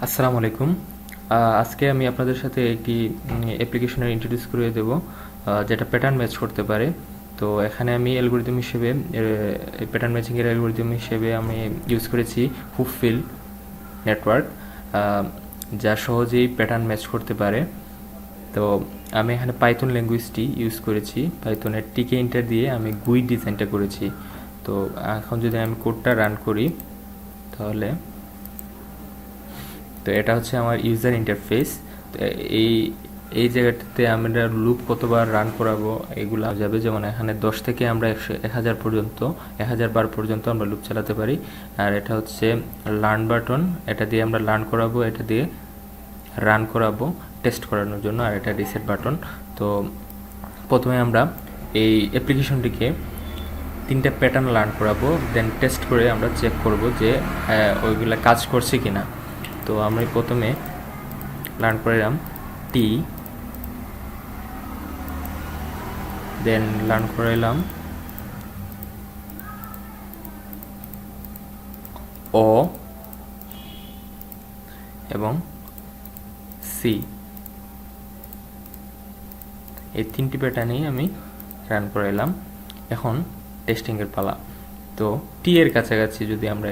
আসসালামু আলাইকুম। আজকে আমি আপনাদের সাথে একটি অ্যাপ্লিকেশনের ইন্ট্রোডিউস করে দেব, যেটা প্যাটার্ন ম্যাচ করতে পারে। তো এখানে আমি অ্যালগরিদম হিসেবে প্যাটার্ন ম্যাচিংয়ের অ্যালগরিদম হিসেবে আমি ইউজ করেছি হুপফিল নেটওয়ার্ক, যা সহজেই প্যাটার্ন ম্যাচ করতে পারে। তো আমি এখানে পাইথন ল্যাঙ্গুয়েজটি ইউজ করেছি, পাইথনের TKinter দিয়ে আমি গুই ডিজাইনটা করেছি। তো এখন যদি আমি কোডটা রান করি তাহলে এটা হচ্ছে আমার ইউজার ইন্টারফেস। তো এই এই জায়গাটাতে আমরা লুপ কতবার রান করাবো এগুলো যাবে, যেমন এখানে 10 থেকে আমরা 1000 পর্যন্ত 1000 বার পর্যন্ত আমরা লুপ চালাতে পারি। আর এটা হচ্ছে লার্ন বাটন, এটা দিয়ে আমরা লার্ন করাবো, এটা দিয়ে রান করাবো টেস্ট করানোর জন্য। আর এটা রিসেট বাটন। তো প্রথমে আমরা এই অ্যাপ্লিকেশনটিকে 3টা প্যাটার্ন লার্ন করাবো, দেন টেস্ট করে আমরা চেক করব যে ওইগুলা কাজ করছে কিনা। তো আমরা প্রথমে লার্ন করলাম টি, দেন লার্ন করাইলাম ও এবং সি। এই 3টি প্যাটার্নেই আমি রান করাইলাম। এখন টেস্টিংয়ের পালা। তো টি এর কাছাকাছি যদি আমরা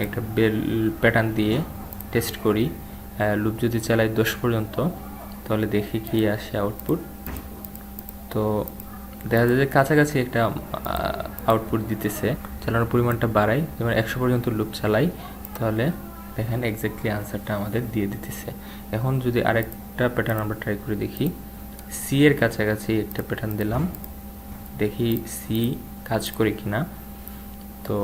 একটা প্যাটার্ন দিয়ে টেস্ট করি, লুপ যদি চালাই 10 পর্যন্ত, তাহলে দেখি কি আসে আউটপুট। তো দেখা যায় যে কাছাকাছি একটা আউটপুট দিতেছে। চালানোর পরিমাণটা বাড়াই, যেমন 100 পর্যন্ত লুপ চালাই, তাহলে দেখেন এক্স্যাক্টলি আনসারটা আমাদের দিয়ে দিতেছে। এখন যদি আরেকটা প্যাটার্ন আমরা ট্রাই করে দেখি, সি এর কাছাকাছি একটা প্যাটার্ন দিলাম, দেখি সি কাজ করে কিনা। তো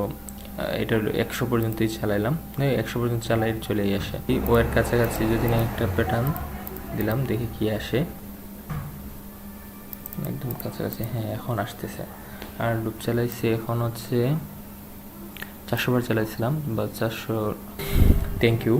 এটা 100 পর্যন্তই চালাইলাম, 100 পর্যন্ত চালাই চলেই আসে। ও এর কাছাকাছি যদি না একটা প্যাটার্ন দিলাম, দেখি কি আসে। একদম কাছাকাছি, হ্যাঁ এখন আসতেছে। আর লুপ চালাইছি এখন হচ্ছে 400 বার চালাইছিলাম বা 400। Thank you.